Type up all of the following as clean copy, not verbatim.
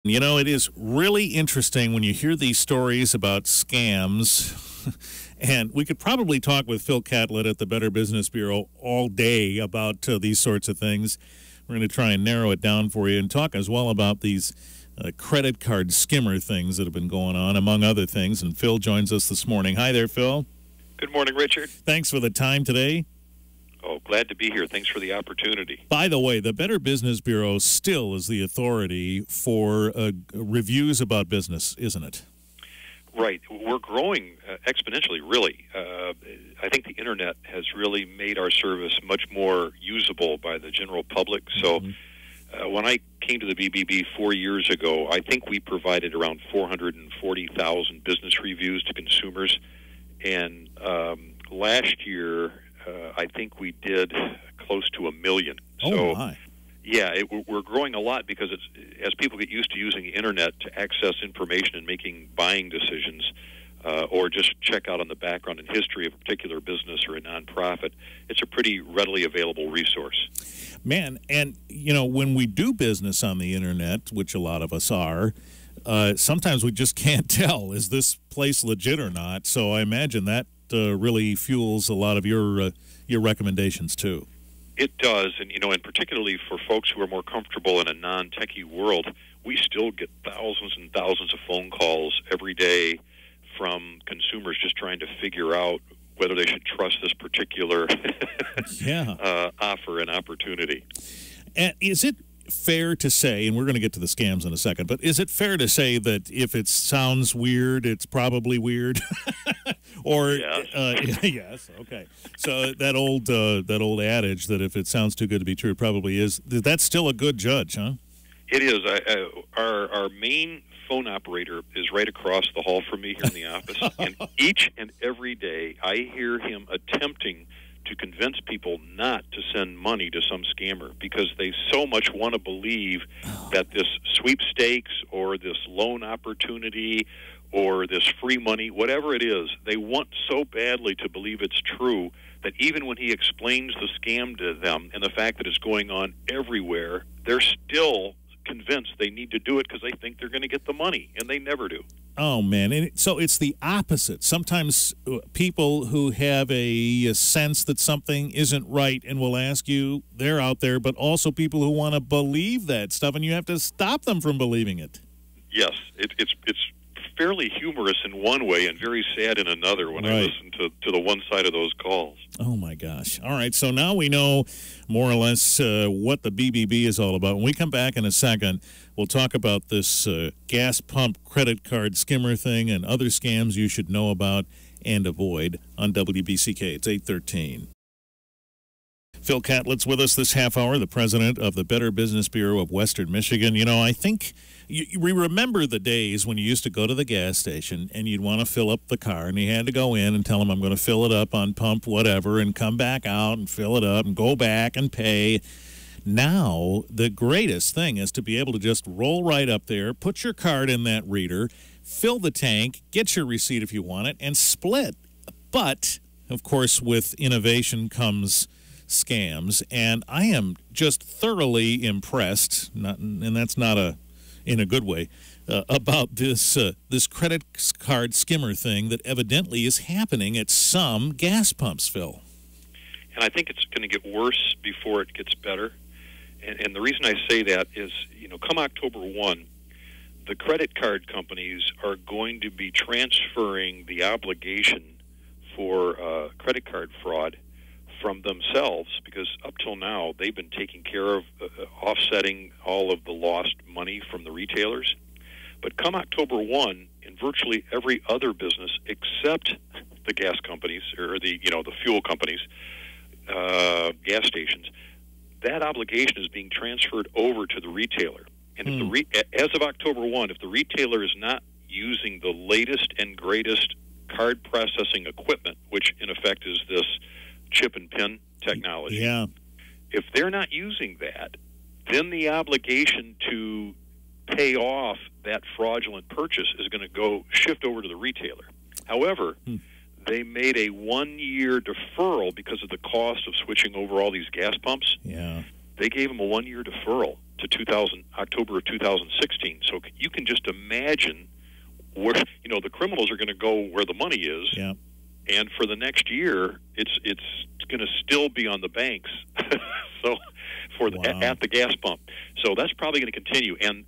You know, it is really interesting when you hear these stories about scams. And we could probably talk with Phil Catlett at the Better Business Bureau all day about these sorts of things. We're going to try and narrow it down for you and talk as well about these credit card skimmer things that have been going on, among other things. And Phil joins us this morning. Hi there, Phil. Good morning, Richard. Thanks for the time today. Oh, glad to be here. Thanks for the opportunity. By the way, the Better Business Bureau still is the authority for reviews about business, isn't it? Right. We're growing exponentially, really. I think the Internet has really made our service much more usable by the general public. So when I came to the BBB 4 years ago, I think we provided around 440,000 business reviews to consumers. And last year, I think we did close to 1 million. Oh, my. Yeah, we're growing a lot because as people get used to using the Internet to access information and making buying decisions, or just check out on the background and history of a particular business or a nonprofit, it's a pretty readily available resource. Man, and, you know, when we do business on the Internet, which a lot of us are, sometimes we just can't tell, is this place legit or not? So I imagine that really fuels a lot of your recommendations, too. It does, and and particularly for folks who are more comfortable in a non-techie world, we still get thousands and thousands of phone calls every day from consumers just trying to figure out whether they should trust this particular offer and opportunity. And is it fair to say, and we're going to get to the scams in a second, but is it fair to say that if it sounds weird, it's probably weird? Or yes, okay. So that old adage that if it sounds too good to be true, it probably is. That's still a good judge, huh? It is. Our main phone operator is right across the hall from me here in the office, and each and every day I hear him attempting to convince people not to send money to some scammer because they so much want to believe that this sweepstakes or this loan opportunity or this free money, whatever it is, they want so badly to believe it's true that even when he explains the scam to them and the fact that it's going on everywhere, they're still convinced they need to do it because they think they're going to get the money, and they never do. Oh, man. And so it's the opposite. Sometimes people who have a sense that something isn't right and will ask you, they're out there, but also people who want to believe that stuff, and you have to stop them from believing it. Yes. It's fairly humorous in one way and very sad in another when I listen to the one side of those calls. Oh, my gosh. All right, so now we know more or less what the BBB is all about. When we come back in a second, we'll talk about this gas pump credit card skimmer thing and other scams you should know about and avoid on WBCK. It's 8:13. Phil Catlett's with us this half hour, the president of the Better Business Bureau of Western Michigan. You know, I think we remember the days when you used to go to the gas station and you'd want to fill up the car, and you had to go in and tell them, I'm going to fill it up on pump whatever, and come back out and fill it up and go back and pay. Now, the greatest thing is to be able to just roll right up there, put your card in that reader, fill the tank, get your receipt if you want it, and split. But, of course, with innovation comes scams, and I am just thoroughly impressed, and that's not in a good way, about this credit card skimmer thing that evidently is happening at some gas pumps, Phil. And I think it's going to get worse before it gets better. And the reason I say that is, come October 1, the credit card companies are going to be transferring the obligation for credit card fraud from themselves, because up till now they've been taking care of offsetting all of the lost money from the retailers. But come October 1, in virtually every other business except the gas companies or the fuel companies, gas stations, that obligation is being transferred over to the retailer. And if as of October 1, if the retailer is not using the latest and greatest card processing equipment, which in effect is this chip and pin technology. Yeah. If they're not using that, then the obligation to pay off that fraudulent purchase is going to shift over to the retailer. However, they made a 1-year deferral because of the cost of switching over all these gas pumps. Yeah. They gave them a 1-year deferral. to October of 2016. So you can just imagine where the criminals are going to go where the money is. Yeah. And for the next year, it's going to still be on the banks. So at the gas pump. So that's probably going to continue. And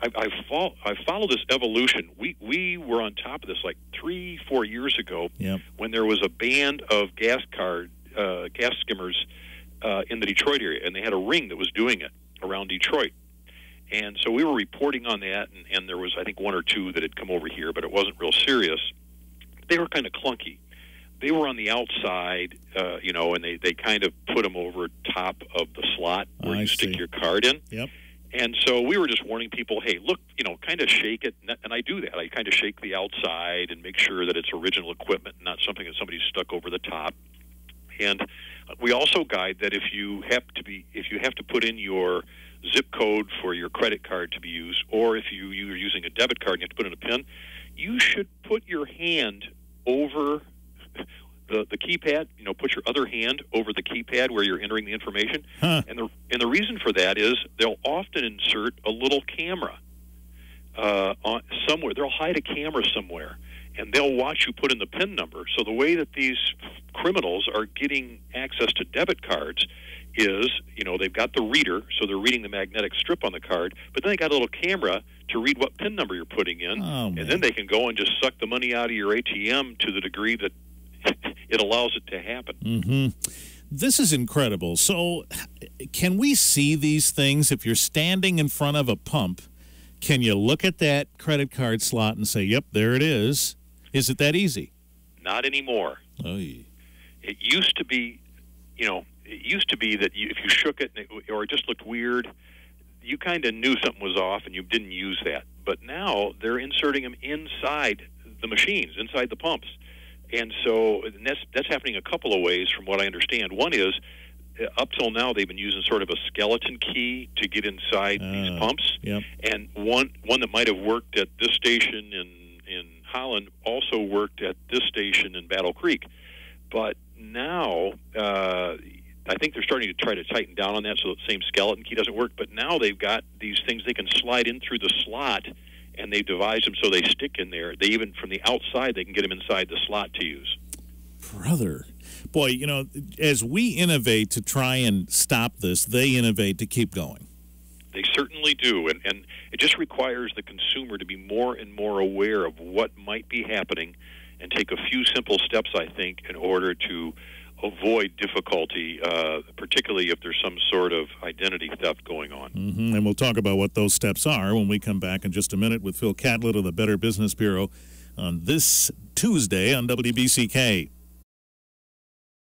I followed this evolution. We were on top of this like 3-4 years ago. Yep. When there was a band of gas skimmers in the Detroit area, and they had a ring that was doing it around Detroit. And so we were reporting on that, and there was, I think, 1 or 2 that had come over here, but it wasn't real serious. They were kind of clunky. They were on the outside, and they kind of put them over top of the slot where you stick your card in. Yep. And so we were just warning people, hey, look, kind of shake it. And I do that. I kind of shake the outside and make sure that it's original equipment, not something that somebody stuck over the top. And we also guide that if you have to put in your zip code for your credit card to be used, or if you're using a debit card and you have to put in a PIN, you should put your hand over the keypad. Put your other hand over the keypad where you're entering the information. Huh. And the reason for that is they'll often insert a little camera somewhere. They'll hide a camera somewhere, and they'll watch you put in the PIN number. So the way that these criminals are getting access to debit cards is, they've got the reader, so they're reading the magnetic strip on the card, but then they got a little camera to read what PIN number you're putting in, and then they can go and just suck the money out of your ATM to the degree that it allows it to happen. Mm-hmm. This is incredible. So can we see these things? If you're standing in front of a pump, can you look at that credit card slot and say, yep, there it is? Is it that easy? Not anymore. Oy. It used to be, that if you shook it or it just looked weird, you kind of knew something was off and you didn't use that. But now they're inserting them inside the machines, inside the pumps. And so that's happening a couple of ways from what I understand. One is, up till now, they've been using sort of a skeleton key to get inside these pumps. Yep. And one that might have worked at this station in Holland also worked at this station in Battle Creek. But now, I think they're starting to try to tighten down on that so the same skeleton key doesn't work. But now they've got these things they can slide in through the slot, and they've devised them so they stick in there. They even, from the outside, they can get them inside the slot to use. Brother. Boy, as we innovate to try and stop this, they innovate to keep going. They certainly do, and it just requires the consumer to be more and more aware of what might be happening and take a few simple steps, I think, in order to avoid difficulty, particularly if there's some sort of identity theft going on. Mm-hmm. And we'll talk about what those steps are when we come back in just a minute with Phil Catlett of the Better Business Bureau on this Tuesday on WBCK.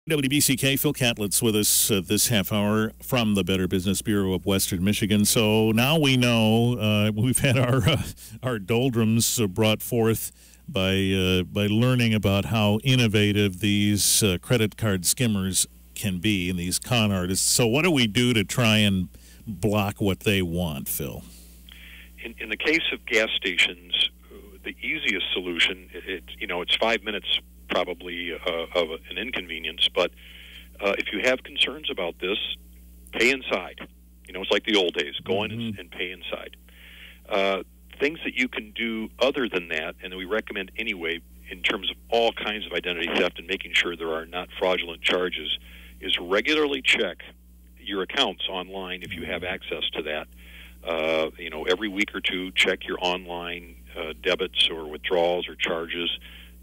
WBCK, Phil Catlett's with us this half hour from the Better Business Bureau of Western Michigan. So now we know we've had our doldrums brought forth by learning about how innovative these credit card skimmers can be and these con artists. So what do we do to try and block what they want, Phil? In the case of gas stations, the easiest solution, it's 5 minutes probably of an inconvenience, but if you have concerns about this, pay inside. It's like the old days. Go in and pay inside. Things that you can do other than that, and that we recommend anyway, in terms of all kinds of identity theft and making sure there are not fraudulent charges, is regularly check your accounts online if you have access to that. Every week or two, check your online debits or withdrawals or charges.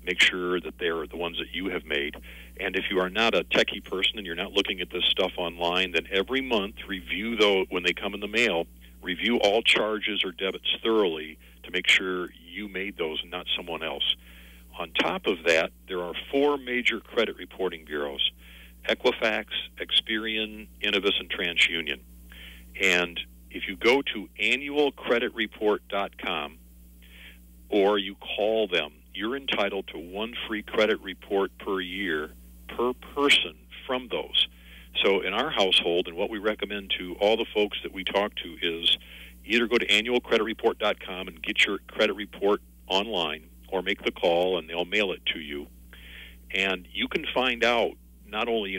Make sure that they're the ones that you have made. And if you are not a techie person and you're not looking at this stuff online, then every month review those when they come in the mail. Review all charges or debits thoroughly to make sure you made those and not someone else. On top of that, there are 4 major credit reporting bureaus: Equifax, Experian, Innovis, and TransUnion. And if you go to annualcreditreport.com or you call them, you're entitled to 1 free credit report per year per person from those. So in our household, and what we recommend to all the folks that we talk to is either go to annualcreditreport.com and get your credit report online, or make the call and they'll mail it to you. And you can find out not only,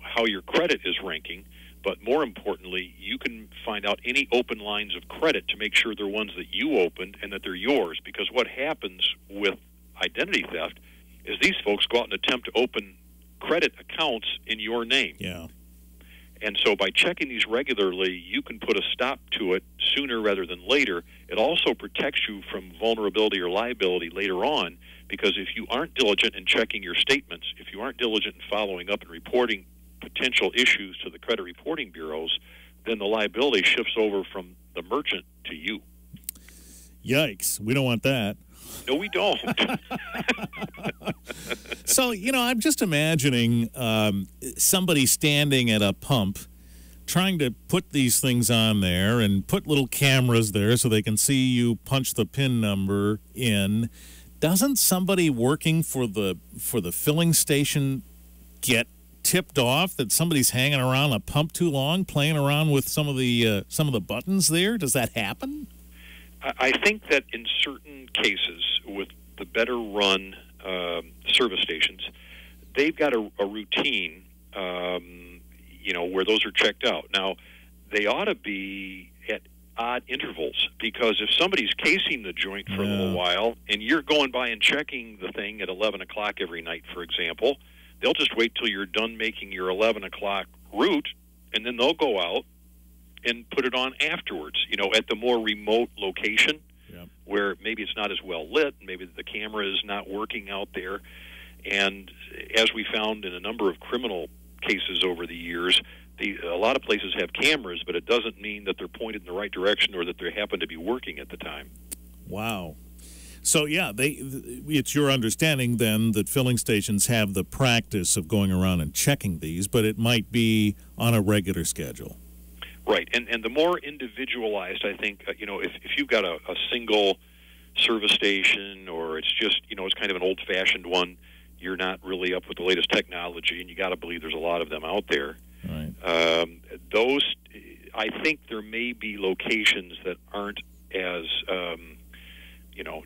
how your credit is ranking, But more importantly, you can find out any open lines of credit to make sure they're ones that you opened and that they're yours. Because what happens with identity theft is these folks go out and attempt to open credit accounts in your name. Yeah. And so by checking these regularly, you can put a stop to it sooner rather than later. It also protects you from vulnerability or liability later on, because if you aren't diligent in checking your statements, if you aren't diligent in following up and reporting potential issues to the credit reporting bureaus, then the liability shifts over from the merchant to you. Yikes. We don't want that. No, we don't. So, I'm just imagining somebody standing at a pump trying to put these things on there and put little cameras there so they can see you punch the PIN number in. Doesn't somebody working for the filling station get tipped off that somebody's hanging around a pump too long, playing around with some of the buttons there? Does that happen? I think that in certain cases, with the better run service stations, they've got a routine, where those are checked out. Now, they ought to be at odd intervals, because if somebody's casing the joint for a little while and you're going by and checking the thing at 11 o'clock every night, for example, they'll just wait till you're done making your 11 o'clock route, and then they'll go out and put it on afterwards, at the more remote location where maybe it's not as well lit, maybe the camera is not working out there. And as we found in a number of criminal cases over the years, a lot of places have cameras, but it doesn't mean that they're pointed in the right direction or that they happen to be working at the time. Wow. So, it's your understanding then that filling stations have the practice of going around and checking these, but it might be on a regular schedule. Right, and the more individualized, I think, if you've got a single service station, or it's just, it's kind of an old-fashioned one, you're not really up with the latest technology, and you got to believe there's a lot of them out there. Right. I think there may be locations that aren't as,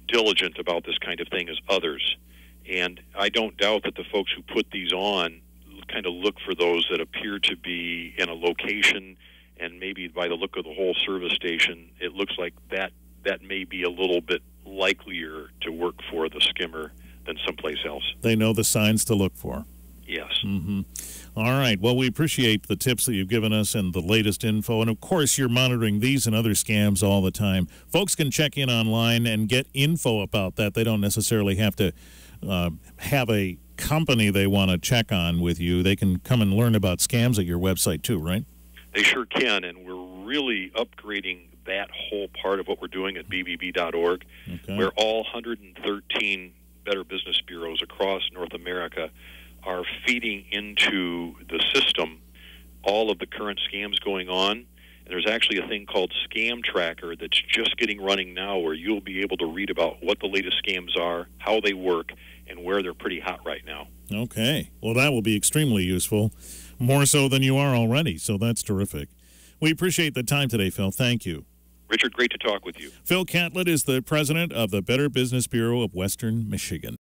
diligent about this kind of thing as others, and I don't doubt that the folks who put these on kind of look for those that appear to be in a location. And maybe by the look of the whole service station, it looks like that may be a little bit likelier to work for the skimmer than someplace else. They know the signs to look for. Yes. Mm-hmm. All right. Well, we appreciate the tips that you've given us and the latest info. And, of course, you're monitoring these and other scams all the time. Folks can check in online and get info about that. They don't necessarily have to have a company they want to check on with you. They can come and learn about scams at your website, too, right? They sure can, and we're really upgrading that whole part of what we're doing at BBB.org, where all 113 Better Business Bureaus across North America are feeding into the system all of the current scams going on. And there's actually a thing called Scam Tracker that's just getting running now, where you'll be able to read about what the latest scams are, how they work, and where they're pretty hot right now. Okay. Well, that will be extremely useful. More so than you are already, so that's terrific. We appreciate the time today, Phil. Thank you. Richard, great to talk with you. Phil Catlett is the president of the Better Business Bureau of Western Michigan.